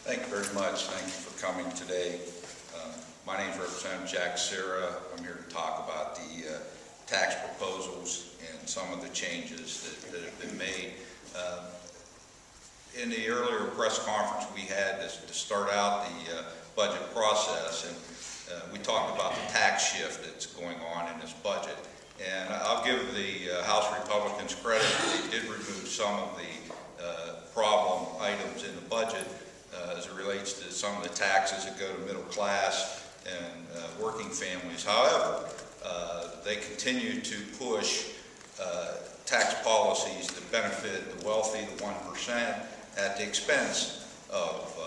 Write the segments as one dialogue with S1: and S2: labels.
S1: Thank you very much. Thank you for coming today. My name is Representative Jack Serra. I'm here to talk about the tax proposals and some of the changes that have been made. In the earlier press conference we had to start out the budget process, and we talked about the tax shift that's going on in this budget. And I'll give the House Republicans credit. They did remove some of the problem items in the budget as it relates to some of the taxes that go to middle class and working families. However, they continue to push tax policies that benefit the wealthy, the 1%, at the expense of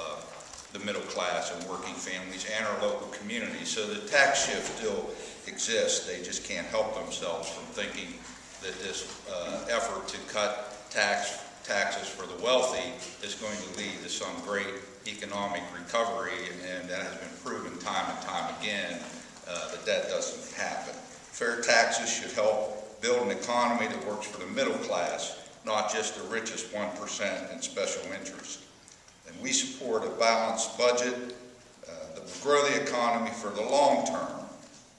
S1: the middle class and working families and our local communities. So the tax shift still exists. They just can't help themselves from thinking that this effort to cut taxes for the wealthy is going to lead to some great economic recovery, and that has been proven time and time again that doesn't happen. Fair taxes should help build an economy that works for the middle class, not just the richest 1% in special interest. And we support a balanced budget that will grow the economy for the long term,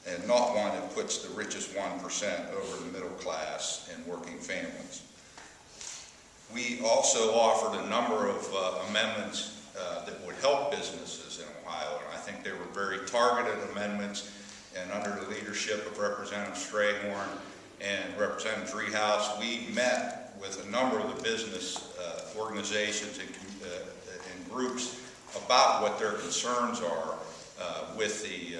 S1: and not one that puts the richest 1% over the middle class and working families. We also offered a number of amendments that would help businesses in Ohio, and I think they were very targeted amendments. And under the leadership of Representative Strayhorn and Representative Driehaus, we met with a number of the business organizations and groups about what their concerns are with the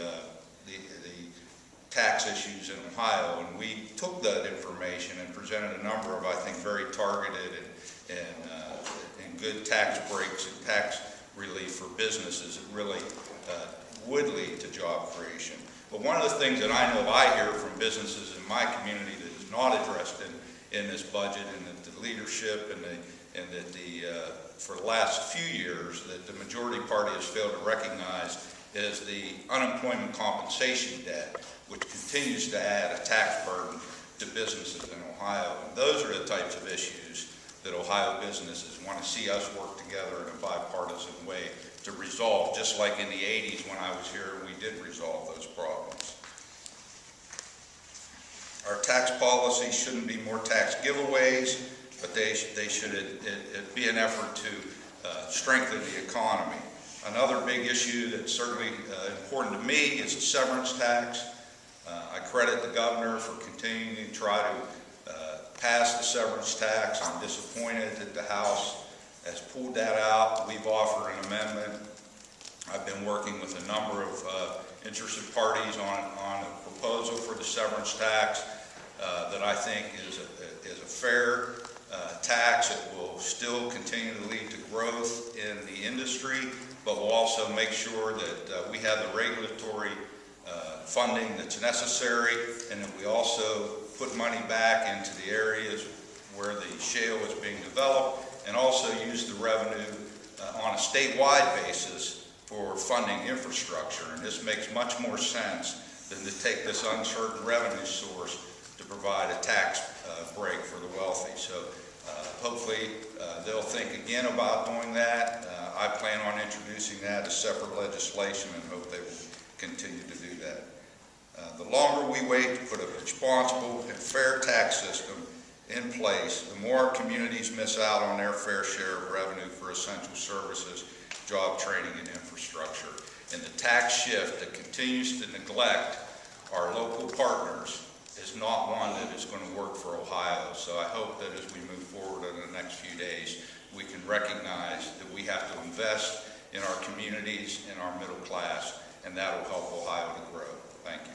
S1: tax issues in Ohio, and we took that information and presented a number of, I think, very targeted and good tax breaks and tax relief for businesses that really would lead to job creation. But one of the things that I know I hear from businesses in my community that is not addressed in this budget, and that the leadership and that for the last few years that the majority party has failed to recognize, is the unemployment compensation debt, which continues to add a tax burden to businesses in Ohio. And those are the types of issues that Ohio businesses want to see us work together in a bipartisan way to resolve, just like in the 80s when I was here, we did resolve those problems. Our tax policy shouldn't be more tax giveaways, but they should be an effort to strengthen the economy. Another big issue that's certainly important to me is the severance tax. I credit the governor for continuing to try to pass the severance tax. I'm disappointed that the House has pulled that out. We've offered an amendment. I've been working with a number of interested parties on a proposal for the severance tax that I think is a fair tax. It will still continue to lead to growth in the industry, but will also make sure that we have the regulatory funding that's necessary, and that we also put money back into the areas where the shale is being developed, and also use the revenue on a statewide basis for funding infrastructure. And this makes much more sense than to take this uncertain revenue source to provide a tax break for the wealthy. So hopefully they'll think again about doing that. I plan on introducing that as separate legislation, and hope they will continue to do that. The longer we wait to put a responsible and fair tax system in place, the more communities miss out on their fair share of revenue for essential services, job training, and infrastructure. And the tax shift that continues to neglect our local partners is not one that is going to work for Ohio. So I hope that as we move forward in the next few days, we can recognize that we have to invest in our communities, in our middle class, and that will help Ohio to grow. Thank you.